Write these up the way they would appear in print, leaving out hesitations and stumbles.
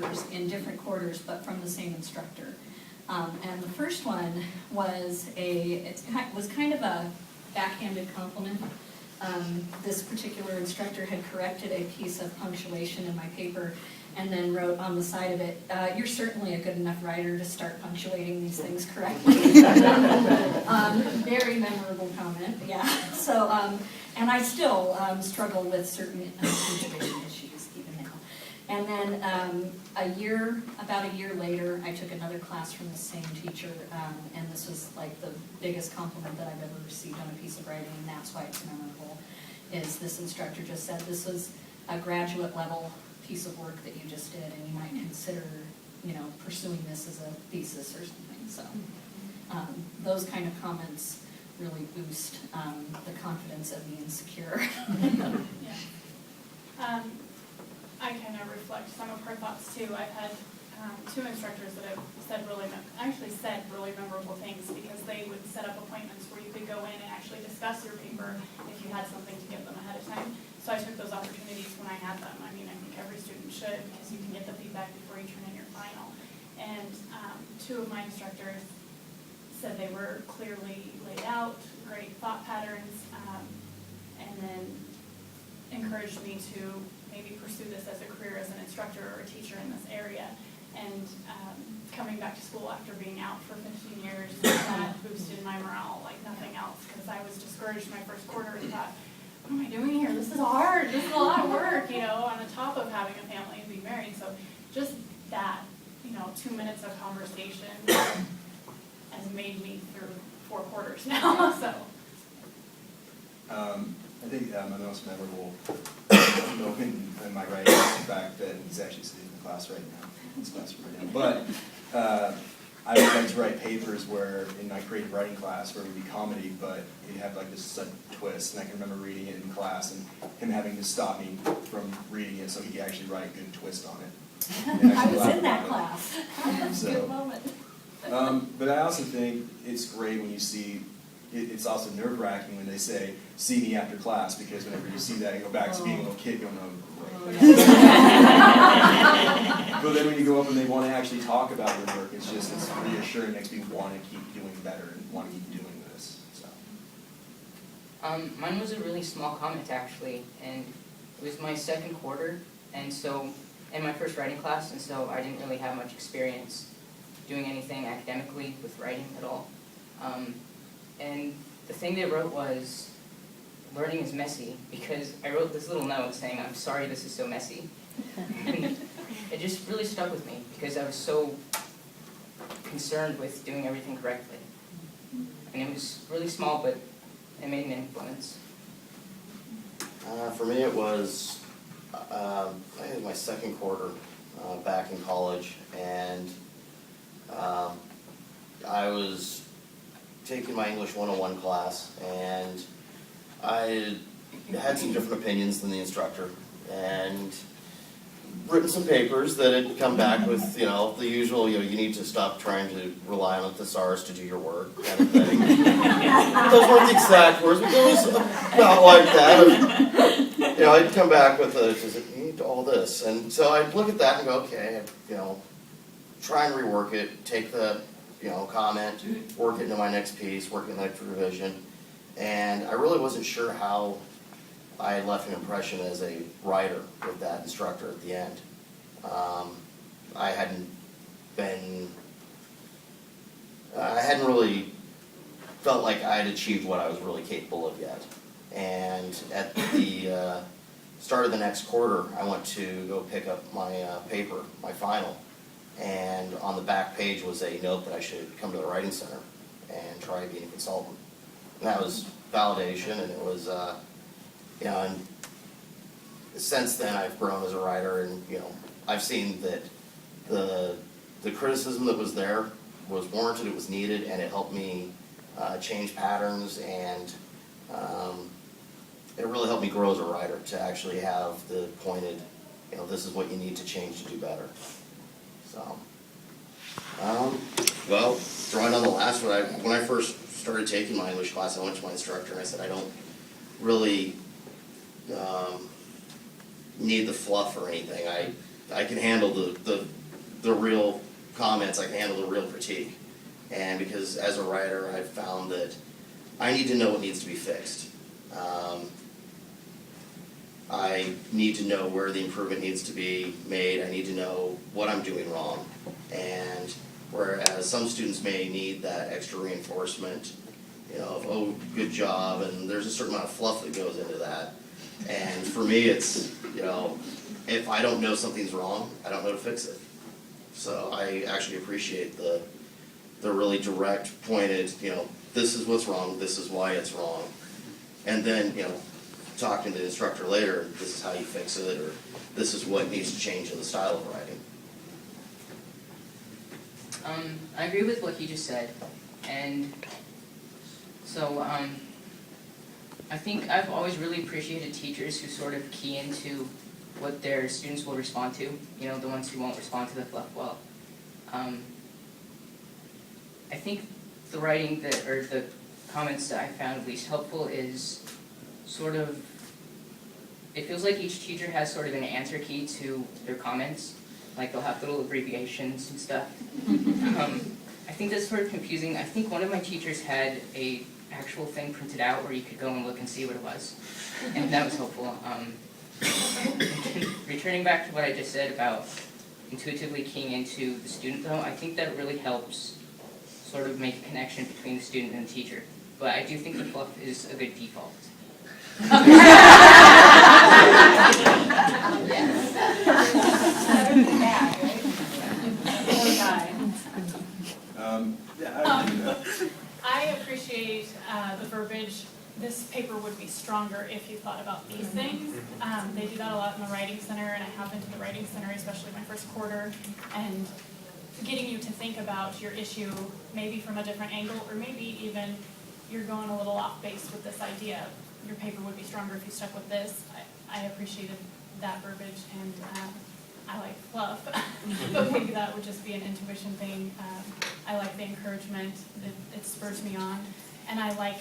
papers in different quarters, but from the same instructor. And the first one was was kind of a backhanded compliment. This particular instructor had corrected a piece of punctuation in my paper and then wrote on the side of it, "You're certainly a good enough writer to start punctuating these things correctly." Very memorable comment, yeah. So, and I still struggle with certain punctuation issues even now. And then about a year later, I took another class from the same teacher, and this was like the biggest compliment that I've ever received on a piece of writing, and that's why it's memorable, is this instructor just said, "This was a graduate level piece of work that you just did, and you might consider, pursuing this as a thesis or something." So those kind of comments really boost the confidence of the insecure. Yeah. I kind of reflect some of her thoughts too. I've had two instructors that have said really memorable things, because they would set up appointments where you could go in and actually discuss your paper if you had something to give them ahead of time. So I took those opportunities when I had them. I mean, I think every student should, because you can get the feedback before you turn in your final. And two of my instructors said they were clearly laid out, great thought patterns, and then encouraged me to maybe pursue this as a career as an instructor or a teacher in this area. And coming back to school after being out for 15 years, that boosted my morale like nothing else, because I was discouraged my first quarter and thought, what am I doing here? This is hard. This is a lot of work, on the top of having a family and being married. So just that, 2 minutes of conversation has made me through 4 quarters now. So. I think my most memorable moment in my writing is the fact that he's actually sitting in the class right now. It's classroom right now. But I would like to write papers where, in my creative writing class, where it would be comedy, but it had like this sudden twist. And I can remember reading it in class and him having to stop me from reading it so he could actually write a good twist on it. I was in that class. That's a good moment. But I also think it's great when you see, it's also nerve-wracking when they say, "See me after class," because whenever you see that, you go back to being a little kid going, "Oh, great." But then when you go up and they want to actually talk about your work, it's reassuring, makes me want to keep doing better and want to keep doing this. So. Mine was a really small comment, actually, and it was my second quarter, and so, in my first writing class, and so I didn't really have much experience doing anything academically with writing at all. And the thing they wrote was, "Learning is messy," because I wrote this little note saying, "I'm sorry this is so messy." And it just really stuck with me, because I was so concerned with doing everything correctly. And it was really small, but it made an influence. For me, it was I think my second quarter back in college, and I was taking my English 101 class, and I had some different opinions than the instructor, and written some papers that had come back with, the usual, you need to stop trying to rely on a thesaurus to do your work, kind of thing. Those weren't the exact words, but it was about like that. I'd come back with you need all this, and so I'd look at that and go, okay, try and rework it, take the, comment, work it into my next piece, work it in the next revision, and I really wasn't sure how I had left an impression as a writer with that instructor at the end. I hadn't really felt like I had achieved what I was really capable of yet. And at the start of the next quarter, I went to go pick up my paper, my final, and on the back page was a note that I should come to the Writing Center and try being a consultant. And that was validation, and it was, and since then I've grown as a writer, and I've seen that the criticism that was there was warranted, it was needed, and it helped me change patterns, and it really helped me grow as a writer to actually have the pointed, this is what you need to change to do better. So, well, drawing on the last one, when I first started taking my English class, I went to my instructor and I said, I don't really need the fluff or anything. I can handle the real comments, I can handle the real critique. And because as a writer, I've found that I need to know what needs to be fixed. I need to know where the improvement needs to be made, I need to know what I'm doing wrong. And whereas some students may need that extra reinforcement, you know, of, oh, good job, and there's a certain amount of fluff that goes into that. And for me, it's, you know, if I don't know something's wrong, I don't know to fix it. So I actually appreciate the really direct, pointed, you know, this is what's wrong, this is why it's wrong. And then, you know, talking to the instructor later, this is how you fix it, or this is what needs to change in the style of writing. I agree with what he just said, and so I think I've always really appreciated teachers who sort of key into what their students will respond to, you know, the ones who won't respond to the fluff well. I think the writing that, or the comments that I found at least helpful is sort of, it feels like each teacher has sort of an answer key to their comments, like they'll have little abbreviations and stuff. I think that's sort of confusing. I think one of my teachers had a actual thing printed out where you could go and look and see what it was, and that was helpful. Returning back to what I just said about intuitively keying into the student though, I think that really helps sort of make a connection between the student and the teacher. But I do think the fluff is a good default. I appreciate the verbiage. This paper would be stronger if you thought about these things. They do that a lot in the Writing Center, and I have been to the Writing Center, especially my first quarter, and getting you to think about your issue maybe from a different angle, or maybe even you're going a little off base with this idea. Your paper would be stronger if you stuck with this. I appreciated that verbiage, and I like fluff, but maybe that would just be an intuition thing. I like the encouragement, it spurs me on, and I like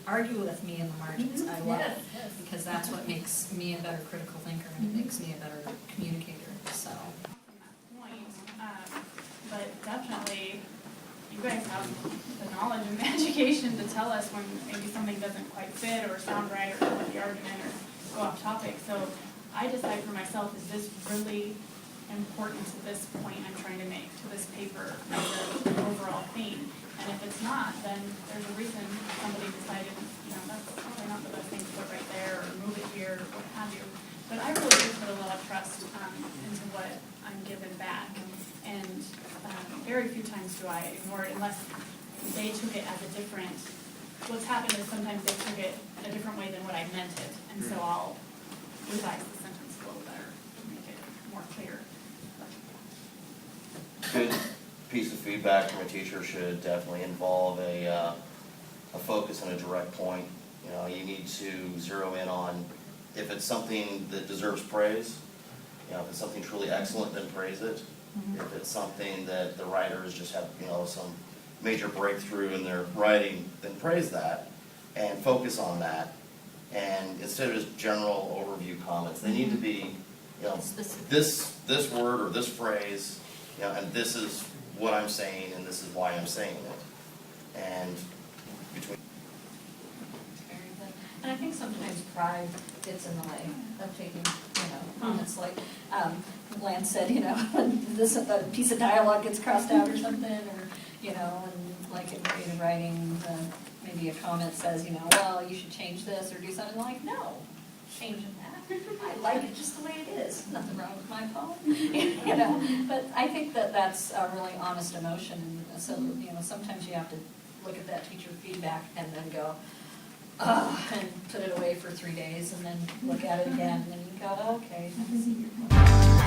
Argue with me in the margins, I love it, Yes. because that's what makes me a better critical thinker, and it makes me a better communicator, so. point, but definitely, you guys have the knowledge and the education to tell us when maybe something doesn't quite fit or sound right or go with the argument or go off topic. So I decide for myself, is this really important to this point I'm trying to make, to this paper, as an overall theme? And if it's not, then there's a reason somebody decided, you know, that's probably not the best thing to put right there, or move it here, or what have you. But I really do put a lot of trust into what I'm given back. And very few times do I ignore it unless they took it as a different, what's happened is sometimes they took it a different way than what I meant it. And so I'll revise the sentence a little better to make it more clear. Good piece of feedback from a teacher should definitely involve a focus and a direct point. You know, you need to zero in on if it's something that deserves praise. You know, if it's something truly excellent, then praise it. If it's something that the writers just have, you know, some major breakthrough in their writing, then praise that and focus on that. And instead of just general overview comments, they need to be, you know, Specific. this word or this phrase, you know, and this is what I'm saying and this is why I'm saying it. And between Very good. And I think sometimes pride gets in the way of taking, comments like, Lance said, this piece of dialogue gets crossed out or something, or, and like in creative writing, maybe a comment says, well, you should change this or do something, like, no, changing that. I like it just the way it is. Nothing wrong with my poem, But I think that that's a really honest emotion, and so, sometimes you have to look at that teacher feedback and then go, and put it away for 3 days, and then look at it again, and you go, okay, I see your point.